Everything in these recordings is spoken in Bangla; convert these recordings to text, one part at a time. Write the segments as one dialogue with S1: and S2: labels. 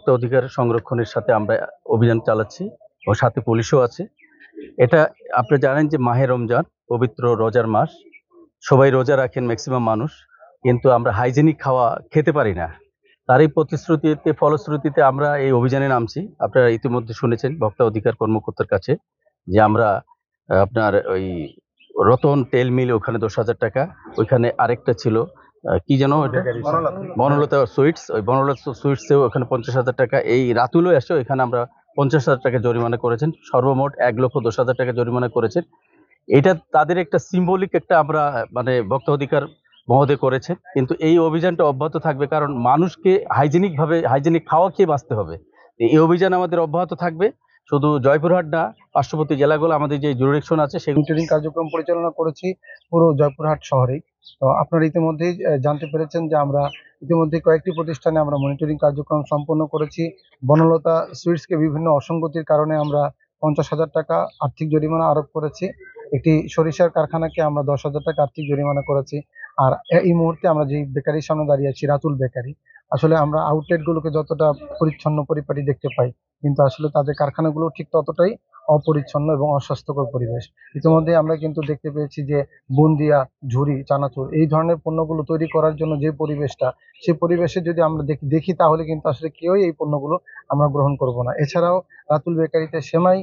S1: ভোক্তা অধিকার সংরক্ষণের সাথে আমরা অভিযান চালাচ্ছি ও সাথে পুলিশও আছে। এটা আপনি জানেন যে মাহে রমজান পবিত্র রোজার মাস, সবাই রোজা রাখেন ম্যাক্সিমাম মানুষ, কিন্তু আমরা হাইজেনিক খাওয়া খেতে পারি না। তারই ফলশ্রুতিতে আমরা এই অভিযানে নামছি। আপনারা ইতিমধ্যে শুনেছেন ভোক্তা অধিকার কর্মকর্তার কাছে যে আমরা আপনার ওই রতন তেল মিল ওখানে 10,000 টাকা, ওইখানে আরেকটা ছিল কি যেন ওইটা বনলতা সুইটস, ওই বনলতা সুইটসেও ওখানে 50,000 টাকা, এই রাতুলও এসে ওইখানে আমরা 50,000 টাকা জরিমানা করেছেন, সর্বমোট 1,10,000 টাকা জরিমানা করেছেন। এটা তাদের একটা সিম্বলিক একটা আমরা মানে ভোক্তা অধিকার মহোদয় করেছে, কিন্তু এই অভিযানটা অব্যাহত থাকবে, কারণ মানুষকে হাইজেনিক খাওয়া খেয়ে বাঁচতে হবে। এই অভিযান আমাদের অব্যাহত থাকবে, শুধু জয়পুরহাট না, পার্শ্ববর্তী জেলাগুলো আমাদের যে জুরিডিকশন আছে সেগুলো
S2: মনিটরিং কার্যক্রম পরিচালনা করেছি পুরো জয়পুরহাট শহরেই। তো আপনারা ইতিমধ্যেই জানতে পেরেছেন যে আমরা ইতিমধ্যে কয়েকটি প্রতিষ্ঠানে আমরা মনিটরিং কার্যক্রম সম্পন্ন করেছি। বনলতা সুইটসকে বিভিন্ন অসঙ্গতির কারণে আমরা 50,000 টাকা আর্থিক জরিমানা আরোপ করেছি। একটি সরিষার কারখানাকে আমরা 10,000 টাকা আর্থিক জরিমানা করেছি। আর এই মুহূর্তে আমরা যে বেকারির সামনে দাঁড়িয়ে আছি, রাতুল বেকারি, আসলে আমরা আউটলেটগুলোকে যতটা পরিচ্ছন্ন পরিপাটি দেখতে পাই, কিন্তু আসলে তাদের কারখানাগুলো ঠিক ততটাই অপরিচ্ছন্ন এবং অস্বাস্থ্যকর পরিবেশ। ইতিমধ্যে আমরা কিন্তু দেখতে পেয়েছি যে বুন্দিয়া, ঝুরি, চানাচুর এই ধরনের পণ্যগুলো তৈরি করার জন্য যে পরিবেশটা, সেই পরিবেশে যদি আমরা দেখি তাহলে কিন্তু আসলে কেউই এই পণ্যগুলো আমরা গ্রহণ করব না। এছাড়াও রাতুল বেকারিতে সেমাই,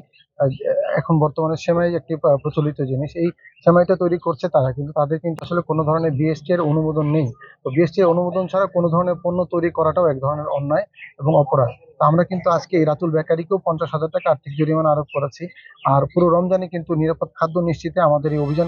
S2: এখন বর্তমানে সেমাই একটি প্রচলিত জিনিস। এই সেমাইটা তৈরি করছে তারা, কিন্তু তাদের কিন্তু আসলে কোনো ধরনের বিএসটি এর অনুমোদন নেই। তো বিএসটি এর অনুমোদন ছাড়া কোনো ধরনের পণ্য তৈরি করাটাও এক ধরনের অন্যায় এবং অপরাধ। তো আমরা কিন্তু আজকে এই রাতুল বেকারিকেও 50,000 টাকা আর্থিক জরিমানা আরোপ করেছি। আর পুরো রমজানে কিন্তু নিরাপদ খাদ্য নিশ্চিতে আমাদের এই অভিযান